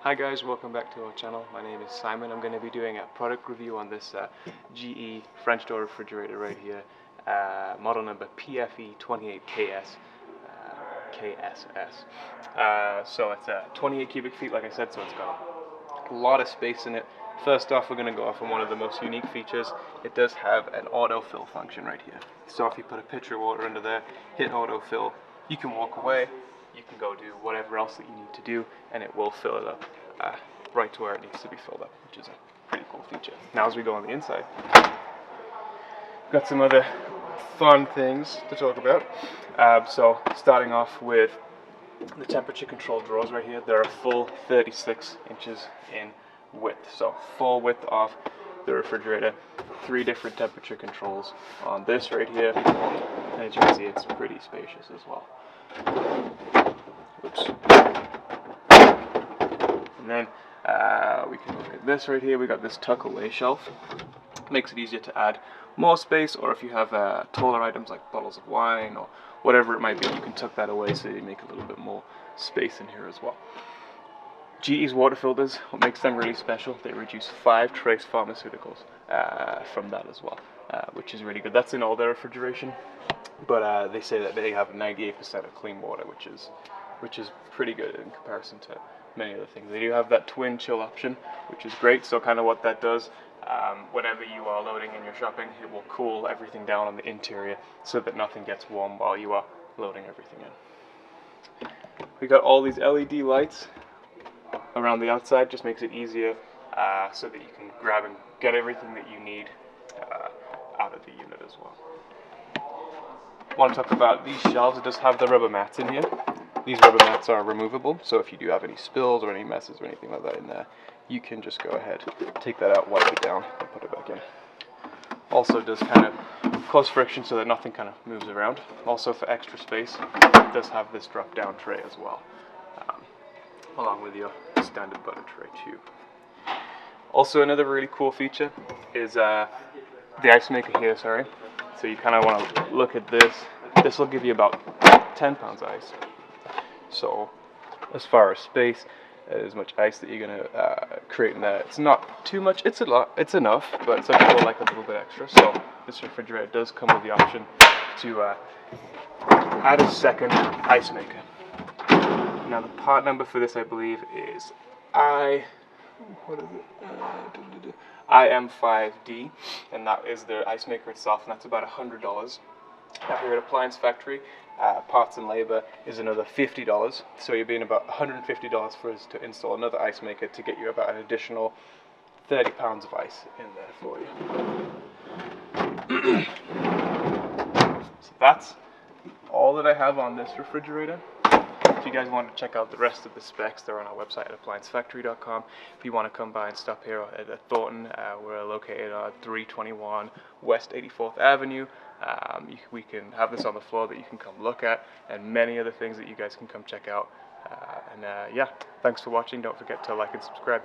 Hi guys, welcome back to our channel. My name is Simon. I'm going to be doing a product review on this GE French door refrigerator right here, model number PFE28KS, KSS. So it's 28 cubic feet, like I said, so it's got a lot of space in it. First off, we're going to go off on one of the most unique features. It does have an autofill function right here. So if you put a pitcher of water under there, hit autofill, you can walk away. You can go do whatever else that you need to do, and it will fill it up right to where it needs to be filled up, which is a pretty cool feature. Now as we go on the inside, got some other fun things to talk about. So starting off with the temperature control drawers right here. They're a full 36 inches in width, so full width of the refrigerator. 3 different temperature controls on this right here, and as you can see, it's pretty spacious as well. Oops. And then we can look at this right here. We got this tuck away shelf. Makes it easier to add more space, or if you have taller items like bottles of wine or whatever it might be, you can tuck that away so you make a little bit more space in here as well. GE's water filters, what makes them really special, they reduce 5 trace pharmaceuticals from that as well, which is really good. That's in all their refrigeration, but they say that they have 98% of clean water, which is pretty good in comparison to many other things. They do have that twin chill option, which is great. So kind of what that does, whenever you are loading in your shopping, it will cool everything down on the interior so that nothing gets warm while you are loading everything in. We got all these LED lights around the outside, just makes it easier so that you can grab and get everything that you need out of the unit as well. I want to talk about these shelves. It does have the rubber mats in here. These rubber mats are removable, so if you do have any spills or any messes or anything like that in there, you can just go ahead, take that out, wipe it down, and put it back in. Also does kind of cause friction so that nothing kind of moves around. Also for extra space, it does have this drop down tray as well, along with your standard butter tray too. Also another really cool feature is the Icemaker here, So you kind of want to look at this. This will give you about 10 pounds of ice. So as far as space, as much ice that you're going to create in there, it's not too much, it's a lot, it's enough, but some people like a little bit extra. So this refrigerator does come with the option to add a second Icemaker. Now the part number for this, I believe, is IM5D, and that is the Icemaker itself, and that's about $100. Now here at Appliance Factory, parts and labor is another $50, so you're being about $150 for us to install another Icemaker to get you about an additional 30 pounds of ice in there for you. So that's all that I have on this refrigerator. If you guys want to check out the rest of the specs, they're on our website at appliancefactory.com. If you want to come by and stop here at Thornton, we're located on 321 West 84th Avenue. We can have this on the floor that you can come look at, and many other things that you guys can come check out. Yeah, thanks for watching. Don't forget to like and subscribe.